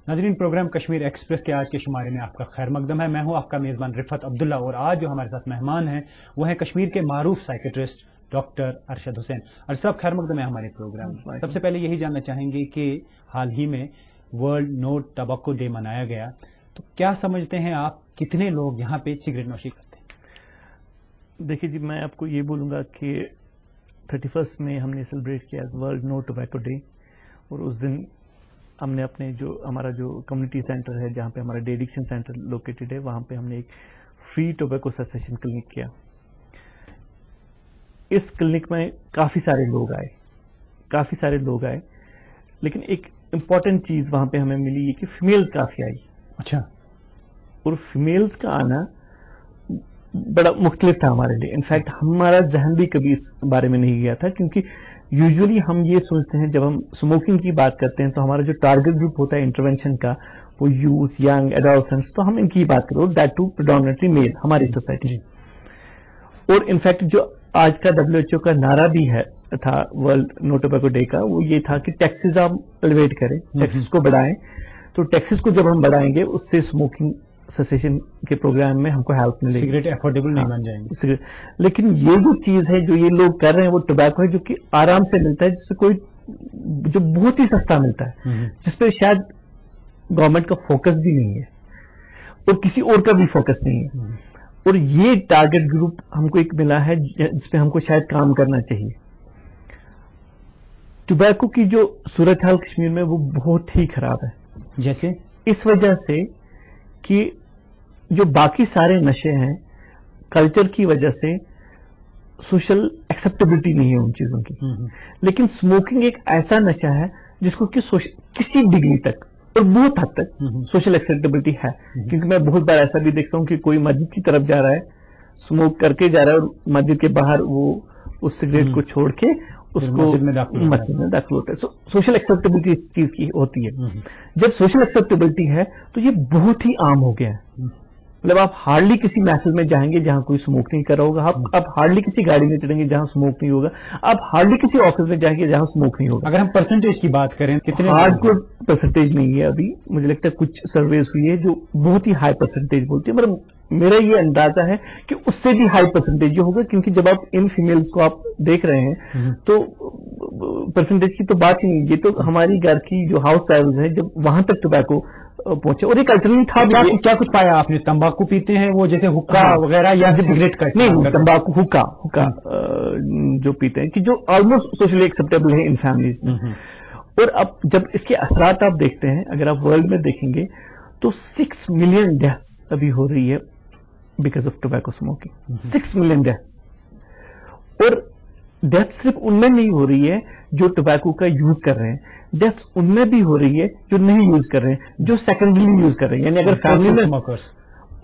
नाज़रीन, programme Kashmir express के आज के शुमारे में आपका खैर मकदम है। मैं हूं आपका मेज़बान रिफत अब्दुल्ला और आज जो हमारे साथ मेहमान हैं वो हैं कश्मीर के मारूफ साइकेट्रिस्ट डॉक्टर अरशद हुसैन। अरशद साहब, खैर मकदम है हमारे प्रोग्राम। सबसे पहले यही जानना चाहेंगे कि हाल ही में वर्ल्ड नो टबैको डे मनाया गया, तो क्या समझते हैं आप, कितने लोग यहाँ पे सिगरेट नोशी करते हैं? देखिए जी, मैं आपको ये बोलूँगा कि 31 में हमने सेलिब्रेट किया वर्ल्ड नो टबैको डे, और उस दिन हमने अपने हमारा जो कम्युनिटी सेंटर है जहाँ पे हमारा डे एडिक्शन सेंटर लोकेटेड है, वहाँ पे हमने एक फ्री टोबैको सेसेशन क्लिनिक किया। इस क्लिनिक में काफ़ी सारे लोग आए, लेकिन एक इम्पॉर्टेंट चीज़ वहाँ पे हमें मिली है कि फीमेल्स काफ़ी आई। अच्छा। और फीमेल्स का आना बड़ा मुख्तलिफ था हमारे लिए। इनफैक्ट हमारा जहन भी कभी इस बारे में नहीं गया था, क्योंकि यूजुअली हम ये सोचते हैं जब हम स्मोकिंग की बात करते हैं तो हमारा जो टारगेट ग्रुप होता है इंटरवेंशन का वो यूथ, यंग, एडोलसेंट्स, तो हम इनकी बात करो, दैट टू प्रेडोमिनेटली मेल हमारी सोसाइटी। और इनफैक्ट जो आज का WHO का नारा भी है था वर्ल्ड नो टोबैको डे का, वो ये था कि टैक्सेस हम एलिवेट करें, टैक्सेस को बढ़ाएं। तो टैक्सेस को जब हम बढ़ाएंगे उससे स्मोकिंग सेसेशन के प्रोग्राम में हमको हेल्प मिलेगी, सिगरेट अफोर्डेबल नहीं बन जाएंगे। लेकिन ये जो चीज है जो ये लोग कर रहे हैं वो टोबैको है जो कि आराम से मिलता है, जिसपे कोई जो बहुत ही सस्ता मिलता है, जिसपे शायद गवर्नमेंट का फोकस भी नहीं है और किसी और का भी फोकस नहीं है। और ये टारगेट ग्रुप हमको एक मिला है जिसपे हमको शायद काम करना चाहिए। टोबैको की जो सूरत हाल कश्मीर में वो बहुत ही खराब है। जैसे इस वजह से कि जो बाकी सारे नशे हैं, कल्चर की वजह से सोशल एक्सेप्टेबिलिटी नहीं है उन चीजों की, लेकिन स्मोकिंग एक ऐसा नशा है जिसको कि किसी डिग्री तक और बहुत हद तक सोशल एक्सेप्टेबिलिटी है। क्योंकि मैं बहुत बार ऐसा भी देखता हूं कि कोई मस्जिद की तरफ जा रहा है, स्मोक करके जा रहा है, और मस्जिद के बाहर वो उस सिगरेट को छोड़ के उसको मस्जिद में दाखिल होता है। सोशल एक्सेप्टेबिलिटी इस चीज की होती है। जब सोशल एक्सेप्टेबिलिटी है तो ये बहुत ही आम हो गया है। मतलब आप हार्डली किसी महफिल में जाएंगे जहां कोई स्मोक नहीं कर रहा होगा, आप हार्डली किसी गाड़ी में चढ़ेंगे जहां स्मोक नहीं होगा, आप हार्डली किसी ऑफिस में जाएंगे जहां स्मोक नहीं होगा। अगर हम परसेंटेज की बात करें, कितने हार्डकोर परसेंटेज नहीं है अभी, मुझे लगता है कुछ सर्वेस हुई है जो बहुत ही हाई परसेंटेज बोलती है, मगर मेरा ये अंदाजा है कि उससे भी हाई परसेंटेज जो होगा, क्योंकि जब आप इन फीमेल्स को आप देख रहे हैं तो परसेंटेज की तो बात ही नहीं, ये तो हमारी घर की जो हाउस वाइफ है जब वहां तक टोबैको पहुंचे। और ये कल्चरली था। क्या कुछ पाया आपने? तंबाकू पीते हैं वो, जैसे हुक्का वगैरह, या सिगरेट का? नहीं, तंबाकू, हुक्का जो पीते हैं, कि जो ऑलमोस्ट सोशली एक्सेप्टेबल है इन फैमिलीज में। और अब जब इसके असरात आप देखते हैं, अगर आप वर्ल्ड में देखेंगे तो 6 मिलियन डेथ्स अभी हो रही है because of tobacco smoking. 6 million deaths. और डेथ सिर्फ उनमें नहीं हो रही है जो टोबैको का यूज कर रहे हैं, डेथ्स उनमें भी हो रही है जो नहीं यूज कर रहे हैं, जो सेकेंडरी यूज कर रहे हैं। यानी अगर फैमिली में स्मोकर्स,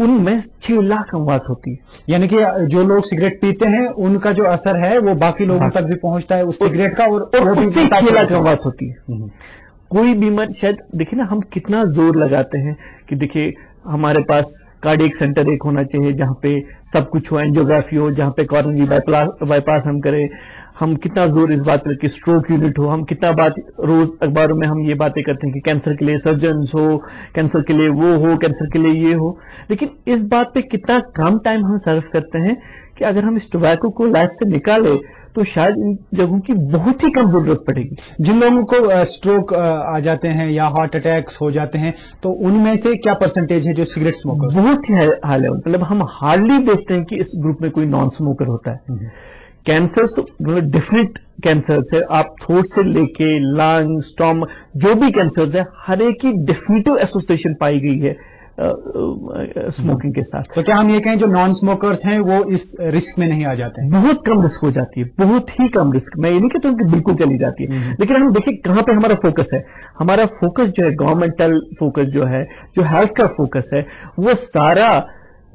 उनमें 6 लाख अमवात होती है। यानी कि जो लोग सिगरेट पीते हैं उनका जो असर है वो बाकी लोगों तक भी पहुंचता है उस सिगरेट का, और उससे 6 लाख अमवात होती है। कोई बीमारी, शायद देखिए ना, हम कितना जोर लगाते हैं कि देखिए हमारे पास कार्डियक सेंटर एक होना चाहिए जहां पे सब कुछ हो, एंजियोग्राफी हो, जहां पे कॉरोनरी बाईपास हम करें। हम कितना जोर इस बात पर कि स्ट्रोक यूनिट हो, हम कितना बात रोज अखबारों में हम ये बातें करते हैं कि कैंसर के लिए सर्जन्स हो, कैंसर के लिए वो हो, कैंसर के लिए ये हो, लेकिन इस बात पे कितना कम टाइम हम सर्व करते हैं कि अगर हम इस टोबैको को लाइफ से निकाले तो शायद इन जगहों की बहुत ही कम जरूरत पड़ेगी। जिन लोगों को स्ट्रोक आ जाते हैं या हार्ट अटैक्स हो जाते हैं, तो उनमें से क्या परसेंटेज है जो सिगरेट स्मोकर? बहुत ही हाई लेवल। मतलब हम हार्डली देखते हैं कि इस ग्रुप में कोई नॉन स्मोकर होता है। कैंसर्स तो डिफरेंट कैंसर्स है, आप थ्रोट से लेके लंग, स्टोमक, जो भी कैंसर्स है, हर एक की डेफिनेटिव एसोसिएशन पाई गई है स्मोकिंग के साथ। तो क्या हम ये कहें जो नॉन स्मोकर्स हैं वो इस रिस्क में नहीं आ जाते हैं? बहुत कम रिस्क हो जाती है, बहुत ही कम रिस्क। मैं ये नहीं कहता हूं कि बिल्कुल चली जाती है, लेकिन हम देखिए कहां पे हमारा फोकस है। हमारा फोकस जो है, गवर्नमेंटल फोकस जो है, जो हेल्थ का फोकस है, वो सारा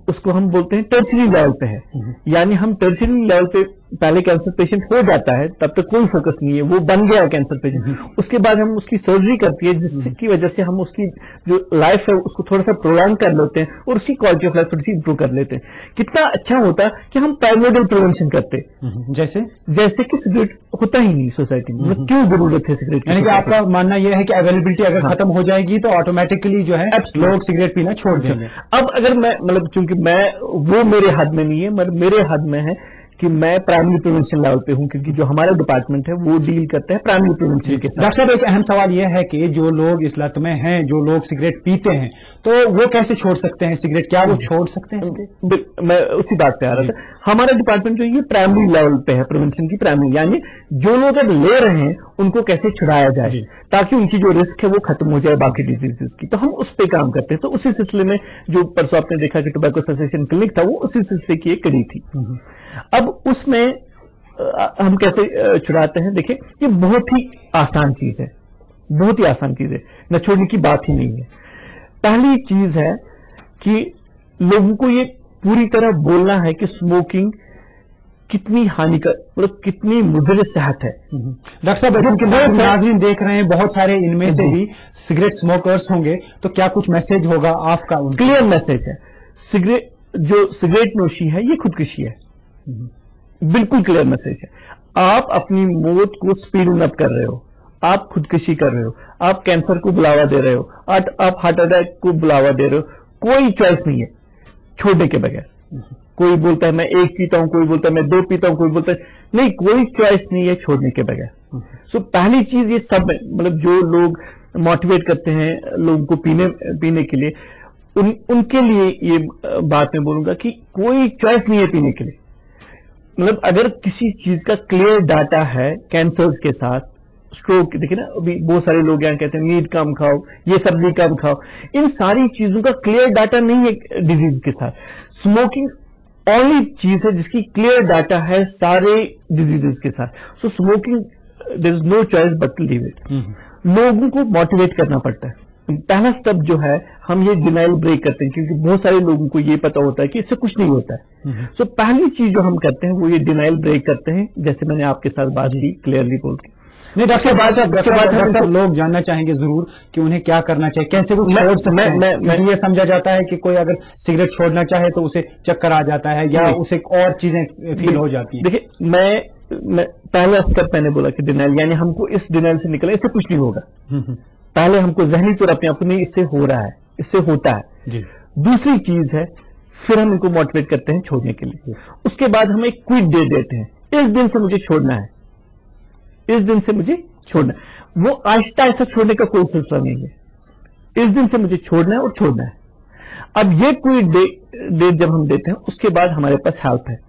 उसको हम बोलते हैं टर्शरी लेवल पे है। यानी हम टर्शरी लेवल पे पहले कैंसर पेशेंट हो जाता है तब तक कोई फोकस नहीं है, वो बन गया कैंसर पेशेंट, उसके बाद हम उसकी सर्जरी करती है जिसकी वजह से हम उसकी जो लाइफ है उसको थोड़ा सा प्रोलॉन्ग कर लेते हैं और उसकी क्वालिटी ऑफ लाइफ थोड़ी सी इंप्रूव कर लेते हैं। कितना अच्छा होता कि हम प्राइमोडियल प्रिवेंशन करते, जैसे कि सिगरेट होता ही नहीं सोसाइटी में, क्यों जरूरत है सिगरेट? यानी कि आपका मानना यह है कि अवेलेबिलिटी अगर खत्म हो जाएगी तो ऑटोमेटिकली जो है लोग सिगरेट पीना छोड़ देंगे। अब अगर मैं मतलब चूंकि मैं वो मेरे हाथ में नहीं है, मगर मेरे हाथ में है कि मैं प्राइमरी प्रिवेंशन लेवल पे हूं, क्योंकि जो हमारा डिपार्टमेंट है वो डील करता है प्राइमरी प्रिवेंशन के साथ। डॉक्टर साहब, एक अहम सवाल यह है कि जो लोग इस लत में हैं, जो लोग सिगरेट पीते हैं, तो वो कैसे छोड़ सकते हैं सिगरेट? क्या वो छोड़ सकते हैं? मैं उसी बात पे आ रहा था। हमारा डिपार्टमेंट जो ये प्राइमरी लेवल पे है, प्रिवेंशन की प्राइमरी, यानी जो लोग अब ले रहे हैं उनको कैसे छुड़ाया जाए ताकि उनकी जो रिस्क है वो खत्म हो जाए बाकी डिजीजेस की, तो हम उस पे काम करते हैं। तो उसी सिलसिले में जो परसों आपने देखा कि टोबैको सेसेशन क्लिनिक था, वो उसी सिलसिले की एक कड़ी थी। अब उसमें हम कैसे छुड़ाते हैं? देखिए, ये बहुत ही आसान चीज है, बहुत ही आसान चीज है, न छोड़ने की बात ही नहीं है। पहली चीज है कि लोगों को ये पूरी तरह बोलना है कि स्मोकिंग कितनी हानिकर, मतलब कितनी मुज़र सेहत है। डॉक्टर साहब, नाज़रीन देख रहे हैं, बहुत सारे इनमें से भी सिगरेट स्मोकर्स होंगे, तो क्या कुछ मैसेज होगा आपका? क्लियर मैसेज है, सिगरेट नोशी है ये खुदकुशी है, बिल्कुल क्लियर मैसेज है। आप अपनी मौत को स्पीड अप कर रहे हो, आप खुदकुशी कर रहे हो, आप कैंसर को बुलावा दे रहे हो, आप हार्ट अटैक को बुलावा दे रहे हो। कोई चॉइस नहीं है छोड़ने के बगैर। कोई बोलता है मैं 1 पीता हूं, कोई बोलता है मैं 2 पीता हूं, कोई बोलता है नहीं, कोई चॉइस नहीं है छोड़ने के बगैर। सो पहली चीज ये सब मतलब जो लोग मोटिवेट करते हैं लोगों को पीने के लिए, उनके लिए ये बात मैं बोलूंगा कि कोई चॉइस नहीं है पीने के लिए। मतलब अगर किसी चीज का क्लियर डाटा है कैंसर्स के साथ, स्ट्रोक, देखिए ना अभी बहुत सारे लोग यहाँ कहते हैं मीट कम खाओ, ये सब्जी कम खाओ, इन सारी चीजों का क्लियर डाटा नहीं है डिजीज के साथ। स्मोकिंग ओनली चीज है जिसकी क्लियर डाटा है सारे डिजीजेस के साथ। So smoking there is no choice but to leave it. लोगों को मोटिवेट करना पड़ता है। पहला स्टेप जो है, हम ये डिनाइल ब्रेक करते हैं, क्योंकि बहुत सारे लोगों को ये पता होता है कि इससे कुछ नहीं होता है। सो पहली चीज जो हम करते हैं वो ये डिनाइल ब्रेक करते हैं, जैसे मैंने आपके साथ बात की क्लियरली बोल के। नहीं डॉक्टर साहब, लोग जानना चाहेंगे जरूर कि उन्हें क्या करना चाहिए, कैसे वो छोड़ सकते हैं। मैं ये समझा जाता है कि कोई अगर सिगरेट छोड़ना चाहे तो उसे चक्कर आ जाता है या उसे और चीजें फील हो जाती हैं। देखिए, मैं पहला स्टेप मैंने बोला कि डिनाइल, यानी हमको इस डिनाइल से निकलना, इससे कुछ नहीं होगा। पहले हमको जहनी तौर अपने आप नहीं, इससे हो रहा है, इससे होता है जी। दूसरी चीज है, फिर हम इनको मोटिवेट करते हैं छोड़ने के लिए। उसके बाद हम एक क्विट डे देते हैं, इस दिन से मुझे छोड़ना है, इस दिन से मुझे छोड़ना है। वो आहिस्ता आहिस्ता छोड़ने का कोई सिलसिला नहीं है, इस दिन से मुझे छोड़ना है और छोड़ना है। अब ये क्विट डे जब हम देते हैं, उसके बाद हमारे पास हेल्प है।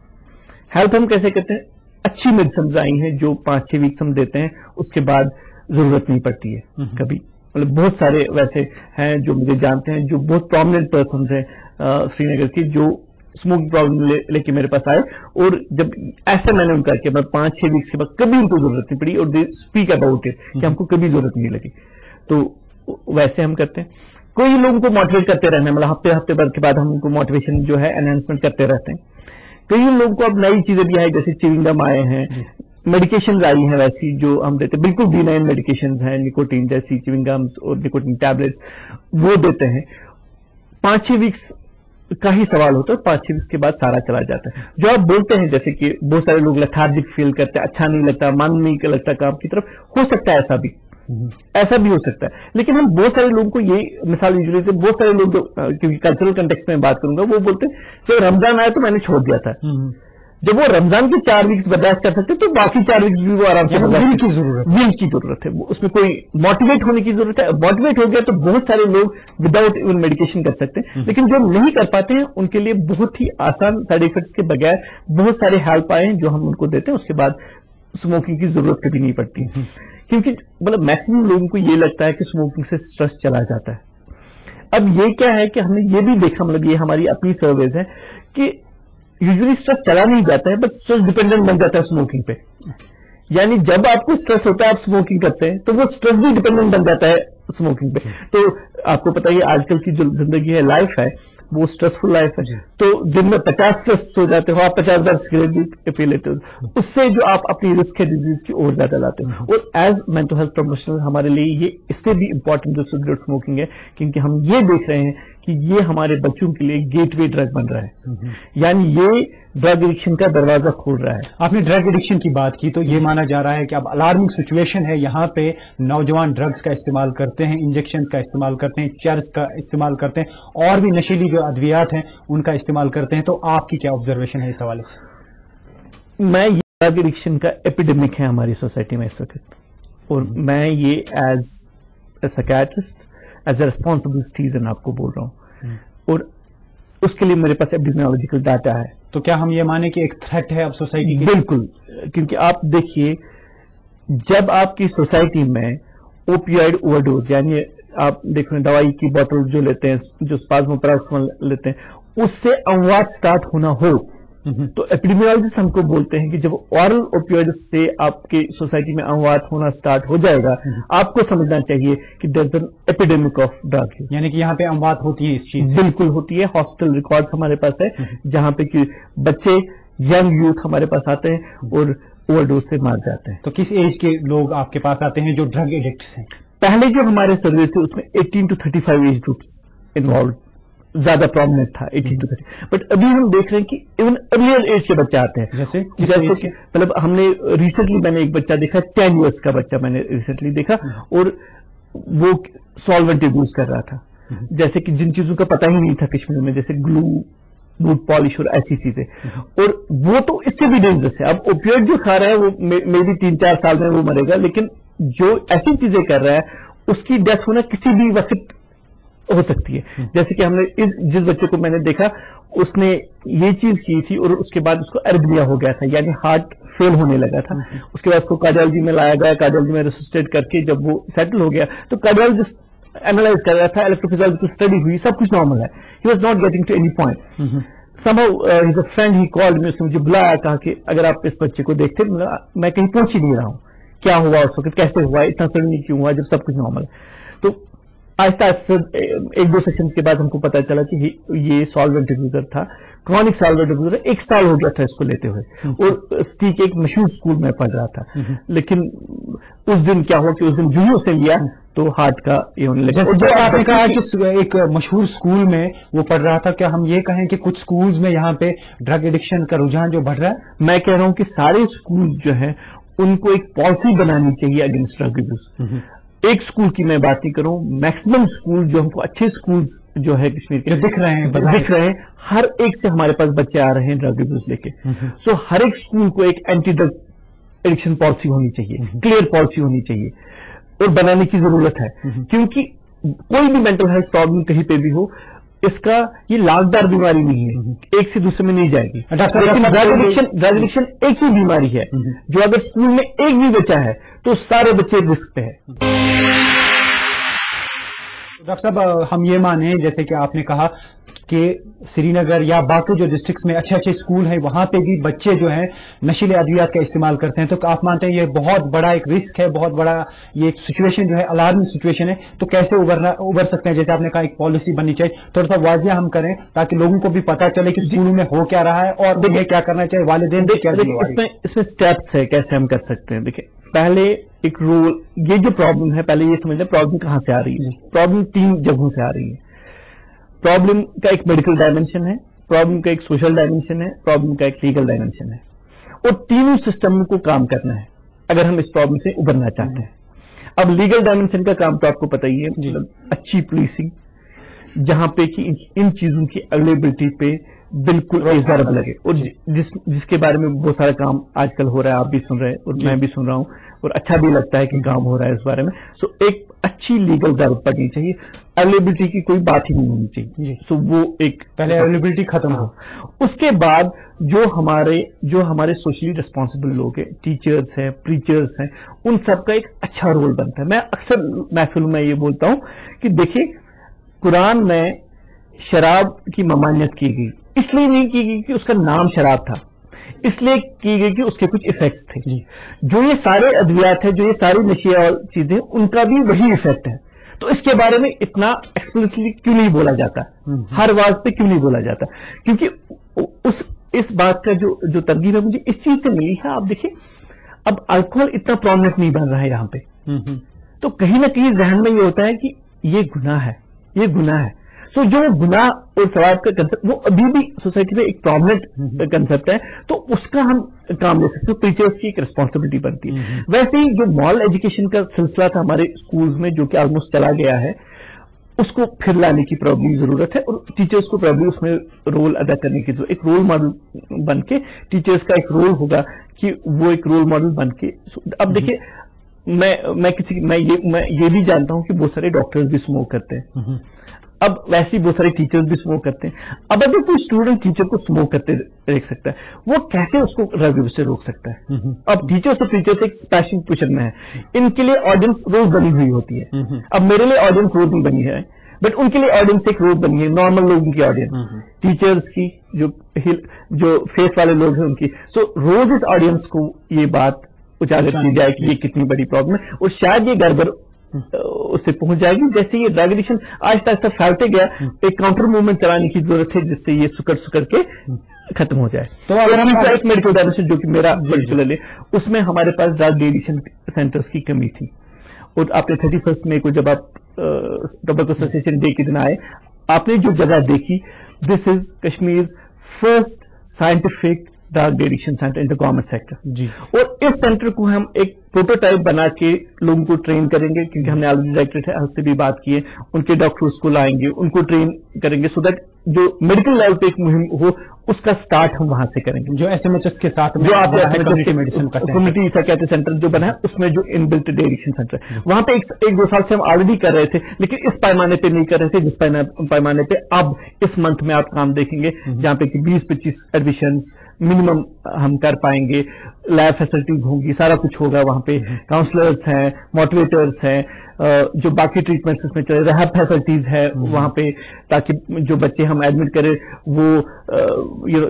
हेल्प हम कैसे करते हैं? अच्छी मेडिसिन आई हैं जो 5-6 वीक्स हम देते हैं, उसके बाद जरूरत नहीं पड़ती है कभी। मतलब बहुत सारे वैसे हैं जो मुझे जानते हैं, जो बहुत प्रोमिनेंट पर्सन हैं श्रीनगर की, जो स्मोकिंग प्रॉब्लम लेके मेरे पास आए, और जब ऐसे मैंने उनका किया, 5-6 वीक्स के बाद कभी उनको जरूरत नहीं पड़ी, और दे स्पीक अबाउट इट कि हमको कभी जरूरत नहीं लगी। तो वैसे हम करते हैं। कोई लोगों को मोटिवेट करते रहना, मतलब हफ्ते भर के बाद हम उनको मोटिवेशन जो है एनहांसमेंट करते रहते हैं। कई लोगों को अब नई चीजें भी आई, जैसे च्युइंग गम आए हैं, मेडिकेशन आई हैं वैसी जो हम देते हैं, बिल्कुल B9 मेडिकेशन हैं, निकोटीन जैसी च्युइंग गम्स और निकोटीन टैबलेट्स, वो देते हैं। 5-6 वीक्स का ही सवाल होता है, 5-6 वीक्स के बाद सारा चला जाता है। जो आप बोलते हैं जैसे कि बहुत सारे लोग लेथार्जिक फील करते हैं, अच्छा नहीं लगता, मन नहीं लगता काम की तरफ, हो सकता है ऐसा भी हो सकता है। लेकिन हम बहुत सारे लोगों को ये मिसाल यूजुअली देते हैं, बहुत सारे लोग क्योंकि कल्चरल कंटेक्स्ट में बात करूंगा, वो बोलते हैं जब रमजान आया तो मैंने छोड़ दिया था। जब वो रमजान के 4 वीक्स बर्दाश्त कर सकते तो बाकी 4 वीक्स भी वो आराम से विल की जरूरत है, उसमें कोई मोटिवेट होने की जरूरत है। मोटिवेट हो गया तो बहुत सारे लोग विदाउट इवन मेडिकेशन कर सकते हैं, लेकिन जो नहीं कर पाते हैं उनके लिए बहुत ही आसान साइड इफेक्ट्स के बगैर बहुत सारे हेल्प आए हैं जो हम उनको देते हैं। उसके बाद स्मोकिंग की जरूरत कभी नहीं पड़ती, क्योंकि मतलब मैक्सिमम लोगों को ये लगता है कि स्मोकिंग से स्ट्रेस चला जाता है। अब ये क्या है कि हमने ये भी देखा, मतलब ये हमारी अपनी सर्वेज है कि यूजुअली स्ट्रेस चला नहीं जाता है, बट स्ट्रेस डिपेंडेंट बन जाता है स्मोकिंग पे। यानी जब आपको स्ट्रेस होता है, आप स्मोकिंग करते हैं, तो वो स्ट्रेस भी डिपेंडेंट बन जाता है स्मोकिंग पे। तो आपको पता है आजकल की जो जिंदगी है, लाइफ है, وہ اسٹریسفل لائف ہے, تو دن میں 50 اسٹریس ہو جاتے ہو آپ, 50 بار سگریٹ بھی پی لیتے ہو, اس سے جو آپ اپنی رسک ہے ڈیزیز کی اور زیادہ لاتے ہو. اور ایز مینٹل ہیلتھ پروفیشنل ہمارے لیے یہ اس سے بھی امپورٹنٹ جو سگریٹ اسموکنگ ہے, کیونکہ ہم یہ دیکھ رہے ہیں کہ یہ ہمارے بچوں کے لیے گیٹ وے ڈرگ بن رہا ہے, یعنی یہ ڈرگ ایڈکشن کا دروازہ کھول رہا ہے. آپ نے ڈرگ ایڈکشن کی بات کی تو یہ مانا جا رہا ہے کہ اب الارمنگ سچویشن ہے, یہاں پہ نوجوان ڈرگز کا استعمال کرتے ہیں, انجیکشنز کا استعمال کرتے ہیں, چرس کا استعمال کرتے ہیں, اور بھی نشیلی جو ادویات ہیں ان کا استعمال کرتے ہیں. تو آپ کی کیا آبزرویشن ہے اس حوالے سے؟ میں یہ ڈرگ ایڈکشن کا ایپیڈیمک ہے ہماری سوسائٹی میں اس وقت, اور میں یہ as a psychiatrist as a responsible citizen آپ کو بول رہا ہوں, اور اس کے لیے میرے پاس ایپیڈیمیولوجیکل ڈاٹا ہے. تو کیا ہم یہ مانیں کہ ایک تھریٹ ہے اب سوسائٹی کی؟ بالکل, کیونکہ آپ دیکھیے جب آپ کی سوسائٹی میں اوپیائڈ اوور ڈوز, یعنی آپ دیکھ رہے ہیں دوائی کی بوتل جو لیتے ہیں, جو اسپازمو پیراکسمال لیتے ہیں, اس سے اموات سٹارٹ ہونا ہو, تو ایپیڈیمیولوجسٹ ہم کو بولتے ہیں کہ جب اورل اوپیائڈ سے آپ کی سوسائٹی میں اموات ہونا سٹارٹ ہو جائے گا, آپ کو سمجھنا چاہیے کہ there is an epidemic of drug, یعنی کہ یہاں پہ اموات ہوتی ہے اس چیز سے. بالکل ہوتی ہے. ہاسپٹل ریکارڈز ہمارے پاس ہے جہاں پہ کہ بچے ینگ یوتھ ہمارے پاس آتے ہیں اور اوور ڈوز سے مار جاتے ہیں. تو کس ایج کے لوگ آپ کے پاس آتے ہیں جو ڈرگ ایڈکٹس ہیں؟ پہلے جو ہمارے سروس تھے اس میں 18 to 35 ایج گروپس انوالوڈ زیادہ پرومیننٹ تھا, 18 to 30. بٹ ابھی ہم دیکھ رہے ہیں کہ ایون ارلیئر ایج کے بچے آتے ہیں, جیسے کہ مطلب ہم نے ریسنٹلی میں نے ایک بچہ دیکھا 10 ایئرس کا بچہ میں نے ریسنٹلی دیکھا, اور وہ سالونٹ یوز کر رہا تھا, جیسے کہ جن چیزوں کا پتہ ہی نہیں تھا کشمیر میں, جیسے گلو, بوٹ پالش اور ایسی چیزیں, اور وہ تو اس سے بھی ڈینجرس ہے. اب اوپیائڈ جو کھا رہا ہے وہ میں بھی 3-4 سال میں وہ مرے گا, لیکن جو ایسی چیزیں کر رہا ہے اس کی ڈیتھ ہونا کسی بھی وقت ہو سکتی ہے. جیسے کہ ہم نے جس بچے کو میں نے دیکھا اس نے یہ چیز کی تھی اور اس کے بعد اس کو ارگنیا ہو گیا تھا, یعنی ہارٹ فیل ہونے لگا تھا. اس کے بعد اس کو کارڈیالوجی میں لایا گیا, کارڈیالوجی میں ریسسٹیٹ کر کے جب وہ سیٹل ہو گیا تو کارڈیالوجسٹ اینالائز کر رہا تھا, الیکٹروفزیولوجیکل اسٹڈی ہوئی, سب کچھ نارمل ہے. He was not getting to any point. somehow his a friend, he called me, اس نے مجھے بلایا, کہا کہ اگر آپ اس بچے کو دیکھتے, میں کہیں پہنچ ہی نہیں رہا ہوں, کیا ہوا اس وقت, کیسے ہوا, اتنا سڈنلی کیوں ہوا جب سب کچھ نارمل ہے. تو آہستہ آہستہ 1-2 سیشنز کے بعد ہم کو پتا چلا کہ یہ سالونٹ یوزر تھا, کرونک سالونٹ یوزر, 1 سال ہو گیا تھا اس کو لیتے ہوئے, اور اسٹی کے ایک مشہور اسکول میں پڑھ رہا تھا. لیکن اس دن کیا ہوا کہ اس دن جو ہی اسے لیا تو ہارٹ کا یہ ہونے لگا. جو آپ نے کہا کہ ایک مشہور اسکول میں وہ پڑھ رہا تھا, کیا ہم یہ کہیں کہ کچھ اسکولز میں یہاں پہ ڈرگ ایڈکشن کا رجحان جو بڑھ رہا ہے؟ میں کہہ رہا ہوں کہ سارے اسکول جو ہیں ان کو ایک پالیسی بنانی چاہیے اگینسٹ ڈرگ یوز. ایک اسکول کی میں بات نہیں کروں, میکسیمم اسکول جو ہم کو اچھے اسکولز جو ہے کشمیر کے دکھ رہے ہیں, ہر ایک سے ہمارے پاس بچے آ رہے ہیں ڈرگ یوز لے کے. سو ہر ایک اسکول کو ایک اینٹی ڈرگ ایڈکشن پالیسی ہونی چاہیے, کلیئر پالیسی ہونی چاہیے, اور بنانے کی ضرورت ہے. کیونکہ کوئی بھی مینٹل ہیلتھ پرابلم کہیں پہ بھی ہو, اس کا یہ لاگدار بیماری نہیں ہے, ایک سے دوسرے میں نہیں جائے گی. ڈرگ ایڈکشن ایک ہی بیماری ہے جو اگر اسکول میں ایک بھی بچہ ہے تو سارے بچے رسک پہ ہے. ڈاکٹر صاحب ہم یہ مانیں جیسے کہ آپ نے کہا کہ سری نگر یا باقی جو ڈسٹرکٹس میں اچھے اسکول ہیں وہاں پہ بھی بچے جو ہیں نشیلے ادویات کا استعمال کرتے ہیں, تو آپ مانتے ہیں یہ بہت بڑا ایک رسک ہے, بہت بڑا یہ سچویشن جو ہے الارمنگ سچویشن ہے, تو کیسے ابھر سکتے ہیں؟ جیسے آپ نے کہا ایک پالیسی بننی چاہیے, تھوڑا سا واضح ہم کریں تاکہ لوگوں کو بھی پتا چلے کہ اسکولوں میں ہو کیا رہا ہے اور یہ کیا کرنا چاہیے, والدین بھی کیا. اس میں اسٹیپس ہے کیسے ہم کر سکتے ہیں. دیکھیں پہلے ایک رول, یہ جو پرابلم ہے پہلے یہ سمجھ لیں پرابلم کہاں سے آ رہی ہے. پرابلم 3 جگہوں سے آ رہی ہے. پرابلم کا ایک میڈیکل ڈائمینشن ہے, پرابلم کا ایک سوشل ڈائمینشن ہے, پرابلم کا ایک لیگل ڈائمینشن ہے, اور تینوں سسٹم کو کام کرنا ہے اگر ہم اس پرابلم سے ابھرنا چاہتے ہیں. اب لیگل ڈائمینشن کا کام تو آپ کو پتہ ہی ہے, اچھی پولیسنگ جہاں پہ کہ ان چیزوں کی اویلیبلٹی پہ بالکل ضرب لگے, اور جس کے بارے میں بہت سارا کام آج کل ہو رہا ہے, آپ بھی سن رہے ہیں اور میں بھی سن رہا ہوں, اور اچھا بھی لگتا ہے کہ کام ہو رہا ہے اس بارے میں. سو ایک اچھی لیگل ضرورت پڑنی چاہیے, اویلیبلٹی کی کوئی بات ہی نہیں ہونی چاہیے. سو وہ ایک پہلے اویلیبلٹی ختم ہو. اس کے بعد جو ہمارے سوشلی ریسپانسبل لوگ ہیں, ٹیچرز ہیں, پریچرز ہیں, ان سب کا ایک اچھا رول بنتا ہے. میں اکثر محفل میں یہ بولتا ہوں کہ دیکھیں قرآن میں شراب کی ممانعت کی گئی, اس لیے نہیں کی گئی کہ اس کا نام شراب تھا, اس لیے کی گئی کہ اس کے کچھ ایفیکٹس تھے. جو یہ سارے ادویات ہیں, جو یہ ساری نشیہ اور چیزیں, ان کا بھی وہی ایفیکٹ ہے. تو اس کے بارے میں اتنا ایکسپلسلی کیوں نہیں بولا جاتا, ہر واز پہ کیوں نہیں بولا جاتا؟ کیونکہ اس بات کا جو ترغیب ہے مجھے اس چیز سے ملی ہے. آپ دیکھیں اب الکوہل اتنا پرومیننٹ نہیں بن رہا ہے یہاں پہ, تو کہیں نہ کہیں ذہن میں یہ ہوتا ہے کہ یہ گناہ ہے, یہ گناہ ہے. سو جو گناہ اور ثواب کا کنسپٹ وہ ابھی بھی سوسائٹی میں ایک پرومیننٹ کنسپٹ ہے, تو اس کا ہم کام لے سکتے ہیں. ٹیچرز کی ایک ریسپانسبلٹی بنتی ہے. ویسے ہی جو مال ایجوکیشن کا سلسلہ تھا ہمارے اسکولز میں جو کہ آلموسٹ چلا گیا ہے, اس کو پھر لانے کی پرابلی ضرورت ہے, اور ٹیچرز کو پرابلی اس میں رول ادا کرنے کی ضرورت. ایک رول ماڈل بن کے ٹیچرز کا ایک رول ہوگا کہ وہ ایک رول ماڈل بن کے. اب دیکھیں میں یہ بھی جانتا ہوں کہ بہت سارے ڈاکٹرز بھی اسموک کرتے ہیں, اب ویسے ہی بہت سارے ٹیچرز بھی اسموک کرتے ہیں. اب اگر کوئی اسٹوڈنٹ ٹیچر کو اسموک کرتے دیکھ سکتا ہے, وہ کیسے اس کو ریویو سے روک سکتا ہے؟ اب ٹیچر سے ایک اسپیشل پوزیشن میں ہے, ان کے لیے آڈینس روز بنی ہوئی ہوتی ہے. اب میرے لیے آڈینس روز نہیں بنی ہے, بٹ ان کے لیے آڈینس ایک روز بنی ہے, نارمل لوگوں کی آڈینس, ٹیچرز کی جو فیتھ والے لوگ ہیں ان کی. سو روز اس آڈینس کو یہ بات اجاگر کی جائے کہ یہ کتنی بڑی پرابلم ہے, اور شاید یہ گڑبڑ اس سے پہنچ جائے گی. جیسے یہ ڈرگ ایڈکشن آہستہ آہستہ پھیلتے گیا, ایک کاؤنٹر موومنٹ چلانے کی ضرورت ہے جس سے یہ سکڑ کے ختم ہو جائے. تو اگر ہم ایک میڈیکل ڈائمنشن جو کہ میرا پرٹیکولر ہے, اس میں ہمارے پاس ڈرگ ایڈکشن سینٹرز کی کمی تھی. اور آپ نے 31 مئی کو جب آپ ٹوبیکو ایسوسیشن ڈے کے دن آئے, آپ نے جو جگہ دیکھی, this is Kashmir's first scientific drug addiction centre in the government sector. جی, اور اس سینٹر کو ہم ایک پروٹوٹائپ بنا کے لوگوں کو ٹرین کریں گے, کیونکہ ہم نے آلریڈی ڈائریکٹریٹ ہیلتھ سے بھی بات کی ہے, ان کے ڈاکٹرز کو لائیں گے, ان کو ٹرین کریں گے, سو دیٹ جو میڈیکل لیول پہ ایک مہم ہو اس کا سٹارٹ ہم وہاں سے کریں گے. جو ایس ایم ایچ ایس کے ساتھ جو آپ کمیونٹی سائیکیٹری سینٹر جو بنا ہے, اس میں جو ان بلٹ ڈے ایڈکشن سینٹر ہے, وہاں پہ 1-2 سال سے ہم آلریڈی کر رہے تھے, لیکن اس پیمانے پہ نہیں کر رہے تھے جس پیمانے پہ اب اس منتھ میں آپ کام دیکھیں گے, جہاں پہ کہ 20-25 ایڈمیشنز منیمم ہم کر پائیں گے. لیب فیسلٹیز ہوں گی, سارا کچھ ہوگا وہاں پہ, کاؤنسلرز ہیں, موٹیویٹرز ہیں, جو باقی ٹریٹمنٹس اس میں چلے, ریہاب فیسلٹیز ہے وہاں پہ, تاکہ جو بچے ہم ایڈمٹ کریں وہ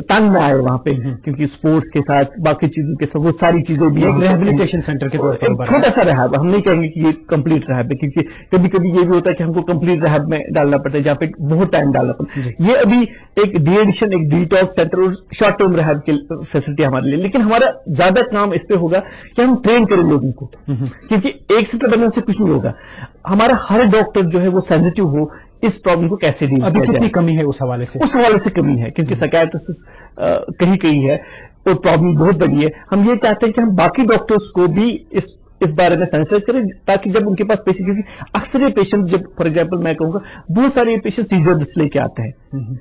تنگ نہ آئے وہاں پہ, کیونکہ سپورٹس کے ساتھ باقی چیزوں کے ساتھ وہ ساری چیزیں بھی ریہیبلیٹیشن سینٹر کے طور پر چھوٹا سا ریہاب, ہم نہیں کہیں گے کہ یہ کمپلیٹ ریہاب ہے, کیونکہ کبھی کبھی یہ بھی ہوتا ہے کہ ہم کو کمپلیٹ ریہاب میں ڈالنا پڑتا ہے جہاں پہ بہت ٹائم ڈالنا پڑتا ہے. یہ ابھی ایک ڈی ایڈکشن, ایک ڈی ٹاکس سینٹر اور شارٹ ٹرم ریہاب کی فیسلٹی ہمارے لیے, لیکن ہمارا زیادہ کام اس پہ ہوگا کہ ہم ٹرین کریں لوگوں کو, کیونکہ ایک سینٹر بننے سے کچھ نہیں ہوگا. ہمارا ہر ڈاکٹر جو ہے وہ سینسیٹیو ہو اس پرابلم کو کیسے ڈیل ابھی کتنی کمی ہے اس حوالے سے؟ اس حوالے سے کمی ہے, کیونکہ سائیکیٹرسٹ کہیں ہے اور پرابلم بہت بڑی ہے. ہم یہ چاہتے ہیں کہ ہم باقی ڈاکٹرز کو بھی اس بارے میں سینسٹائز کریں, تاکہ جب ان کے پاس پیشنٹ, کیونکہ اکثر یہ پیشنٹ جب فار ایگزامپل میں کہوں گا بہت سارے پیشنٹ سیجرز لے کے آتے ہیں,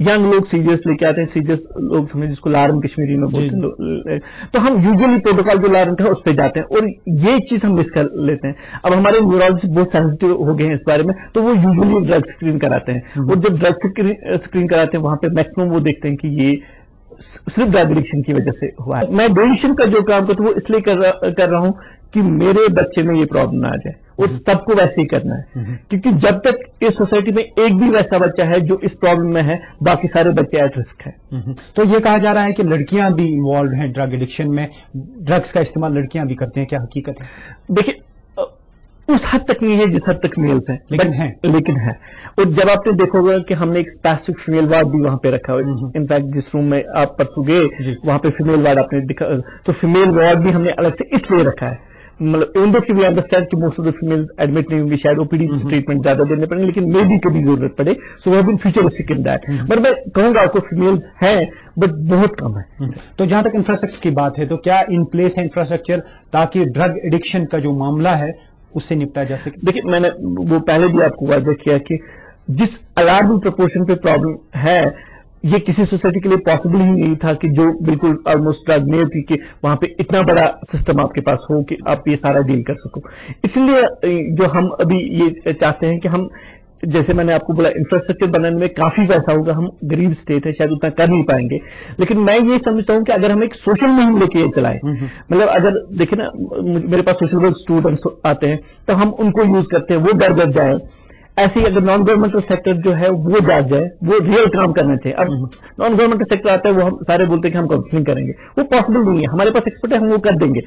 ینگ لوگ سیجرز لے کے آتے ہیں, سیجرز لوگ سمجھیں جس کو لارن کشمیری میں بولتے ہیں, تو ہم یوزلی پروٹوکال جو لارن کا ہے اس پہ جاتے ہیں, اور یہ چیز ہم مس کر لیتے ہیں. اب ہمارے نیورولوجسٹ بہت سینسٹیو ہو گئے ہیں اس بارے میں, تو وہ یوزلی ڈرگ اسکرین کراتے ہیں, اور جب ڈرگ اسکرین کراتے ہیں وہاں پہ میکسیمم وہ دیکھتے ہیں کہ یہ صرف ڈرگ ایڈکشن کی وجہ سے ہوا ہے. میں ڈونیشن کا جو کام کرتا ہوں وہ اس لیے کر رہا ہوں کہ میرے بچے میں یہ پرابلم نہ آ جائے, اور سب کو ویسے ہی کرنا ہے, کیونکہ جب تک اس سوسائٹی میں ایک بھی ویسا بچہ ہے جو اس پرابلم میں ہے, باقی سارے بچے ایٹ رسک ہیں. تو یہ کہا جا رہا ہے کہ لڑکیاں بھی انوالوڈ ہیں ڈرگ ایڈکشن میں, ڈرگس کا استعمال لڑکیاں بھی کرتے ہیں, کیا حقیقت ہے؟ دیکھیں اس حد تک نہیں ہے جس حد تک میلز ہیں, لیکن ہے. اور جب آپ نے دیکھو گا کہ ہم نے ایک اسپیسیفک فیمیل وارڈ بھی وہاں پہ رکھا ہوا ہے, انفیکٹ جس روم میں آپ پرسوں گئے وہاں پہ فیمیل وارڈ آپ نے دکھا, تو فیمیل وارڈ بھی ہم نے الگ سے اس لیے رکھا ہے, مطلب ان کی بھی انڈرسٹینڈ کہ most of the females admit نہیں ہوں گی, شاید او پی ڈی ٹریٹمنٹ زیادہ دینے پڑیں, لیکن مے بھی کبھی ضرورت پڑے, so we have been futuristic in that. But میں کہوں گا آپ کو فیمیلز ہیں بٹ بہت کم ہے. تو جہاں تک انفراسٹرکچر کی بات ہے, تو کیا ان پلیس ہے انفراسٹرکچر تاکہ ڈرگ ایڈکشن کا جو معاملہ ہے اس سے نپٹا جا سکے؟ دیکھیں میں نے وہ پہلے بھی آپ کو واضح کیا کہ جس الارمنگ پرپورشن پہ پرابلم ہے, یہ کسی سوسائٹی کے لیے پاسبل ہی نہیں تھا کہ جو بالکل آلموسٹ ڈرگ تھی کہ وہاں پہ اتنا بڑا سسٹم آپ کے پاس ہو کہ آپ یہ سارا ڈیل کر سکو. اس لیے جو ہم ابھی یہ چاہتے ہیں کہ ہم, جیسے میں نے آپ کو بولا, انفراسٹرکچر بنانے میں کافی پیسہ ہوگا, ہم غریب اسٹیٹ ہے شاید اتنا کر نہیں پائیں گے, لیکن میں یہ سمجھتا ہوں کہ اگر ہم ایک سوشل مہم لے کے یہ چلائیں, مطلب اگر دیکھیں نا میرے پاس سوشل ورک اسٹوڈنٹس آتے ہیں تو ہم ان کو یوز کرتے ہیں, وہ گھر گھر جائیں, ऐसे ही अगर नॉन गवर्नमेंटल सेक्टर जो है वो जाग जाए, वो रियल काम करना चाहिए। अब नॉन गवर्नमेंटल सेक्टर आता है, वो हम सारे बोलते हैं कि हम काउंसलिंग करेंगे, वो पॉसिबल नहीं है। हमारे पास एक्सपर्ट है, हम वो कर देंगे।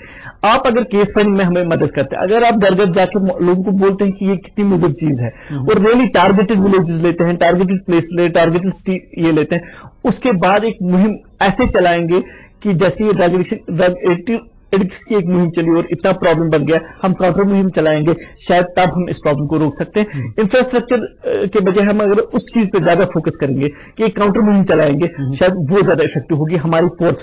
आप अगर केस फाइलिंग में हमें मदद करते हैं, अगर आप घर घर जाके लोगों को बोलते हैं कि ये कितनी मुद्दत चीज है, और रियली टारगेटेड विलेजेस लेते हैं, टारगेटेड प्लेस टारगेटेड ये लेते हैं, उसके बाद एक मुहिम ऐसे चलाएंगे कि जैसे ये ड्रग एडिक्ट्स की एक मुहिम चली और इतना प्रॉब्लम बन गया, हम काउंटर मुहिम चलाएंगे, शायद तब हम इस प्रॉब्लम को रोक सकते हैं। इंफ्रास्ट्रक्चर के बजाय हम अगर उस चीज पे ज्यादा फोकस करेंगे कि एक काउंटर मुहिम चलाएंगे, शायद वो ज्यादा इफेक्टिव होगी हमारी पोर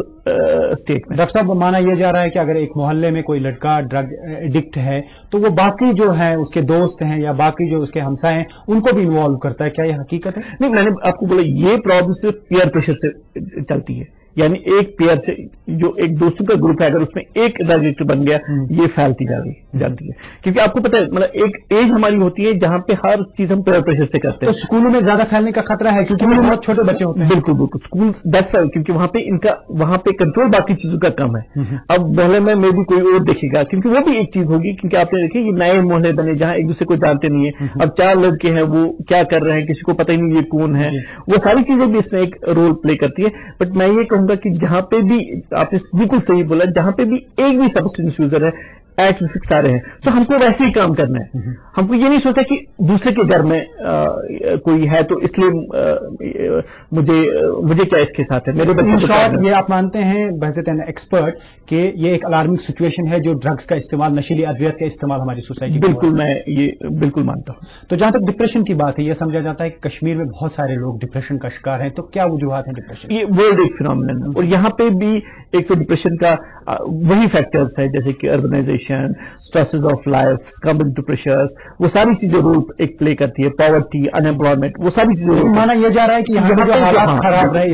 स्टेट में। डॉक्टर साहब, माना यह जा रहा है कि अगर एक मोहल्ले में कोई लड़का ड्रग एडिक्ट है तो वो बाकी जो है उसके दोस्त हैं या बाकी जो उसके हमसाए हैं उनको भी इन्वॉल्व करता है, क्या ये हकीकत है? नहीं, मैंने आपको बोला ये प्रॉब्लम सिर्फ पीयर प्रेशर से चलती है, यानी एक पेयर से जो एक दोस्तों का ग्रुप है, अगर उसमें एक ड्रग एडिक्ट बन गया, ये फैलती जाती है। क्योंकि आपको पता है, मतलब एक एज हमारी होती है जहां पे हर चीज हम पेयर प्रेशर से करते हैं। तो स्कूलों में ज्यादा फैलने का खतरा है क्योंकि बहुत छोटे बच्चे होते हैं। बिल्कुल बिल्कुल, स्कूल दैट्स राइट, क्योंकि वहां पे कंट्रोल बाकी चीजों का कम है। अब मोहल्ले में भी कोई और देखेगा, क्योंकि वो भी एक चीज होगी, क्योंकि आपने देखिए ये नए मोहल्ले बने जहां एक दूसरे को जानते नहीं है। अब 4 लड़के हैं, वो क्या कर रहे हैं, किसी को पता ही नहीं ये कौन है। वो सारी चीजें भी इसमें एक रोल प्ले करती है। बट मैं ये कहूंगा कि जहां पे भी, आपने बिल्कुल सही बोला, जहां पे भी एक भी सब्सटेंस यूजर है, एट रिस्क सारे हैं, तो हमको वैसे ही काम करना है। हमको ये नहीं सोचता कि दूसरे के घर में कोई है तो इसलिए मुझे क्या इसके साथ है, मेरे बच्चे। ये आप मानते हैं बहज़त एक्सपर्ट कि ये एक अलार्मिंग सिचुएशन है जो ड्रग्स का इस्तेमाल, नशीली अद्वियत का इस्तेमाल हमारी सोसाइटी? बिल्कुल, मैं ये बिल्कुल मानता हूं। तो जहां तक डिप्रेशन की बात है, ये समझा जाता है कि कश्मीर में बहुत सारे लोग डिप्रेशन का शिकार हैं, तो क्या वजूहत है डिप्रेशन? ये वर्ल्ड एक फिनोमिनन है, और यहाँ पे भी एक तो डिप्रेशन का वही फैक्टर्स है जैसे कि urbanisation, stresses of life, succumbing to pressures, वो सारी चीजें रोल एक प्ले करती है, पॉवर्टी, अनएम्प्लॉयमेंट, वो सारी चीजें। माना यह जा रहा है कि यहाँ पे जो हालात खराब रहे,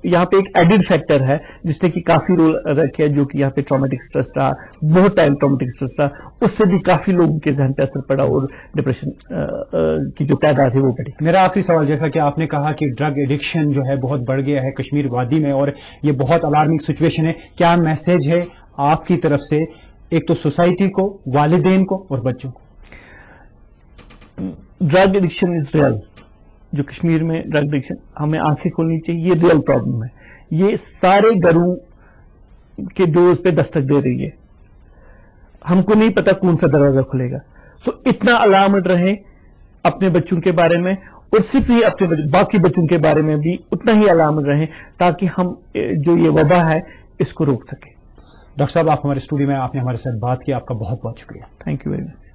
यहाँ पे एक एडिड फैक्टर है जिसने कि काफी रोल रखा है, जो कि यहाँ पे ट्रॉमेटिक स्ट्रेस रहा, बहुत टाइम ट्रॉमेटिक स्ट्रेस रहा, उससे भी काफी लोगों के जहन पे असर पड़ा और डिप्रेशन की जो तादाद है वो बढ़ी। मेरा आखिरी सवाल, जैसा कि आपने कहा कि ड्रग एडिक्शन जो है बहुत बढ़ गया है कश्मीर वादी में और ये बहुत अलार्मिंग सिचुएशन है, क्या मैसेज है आपकी तरफ से एक तो सोसाइटी को, वालिदैन को और बच्चों को? Drug addiction is real. जो कश्मीर में ड्रग एडिक्शन, हमें आंखें खोलनी चाहिए, ये रियल प्रॉब्लम है। ये सारे घरों के डोर्स पे दस्तक दे रही है, हमको नहीं पता कौन सा दरवाजा खुलेगा। सो इतना अलार्मड रहे अपने बच्चों के बारे में, और सिर्फ ये अपने बाकी बच्चों के बारे में भी उतना ही अलार्मड रहें, ताकि हम जो ये वबा है इसको रोक सकें। डॉक्टर साहब, आप हमारे स्टूडियो में, आपने हमारे साथ बात की, आपका बहुत बहुत शुक्रिया। Thank you very much.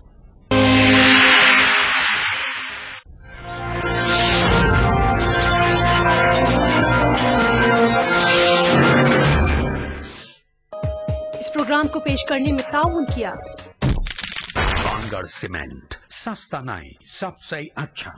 इस प्रोग्राम को पेश करने में ताउन किया कांगड़ सीमेंट, सस्ता नहीं, सबसे अच्छा।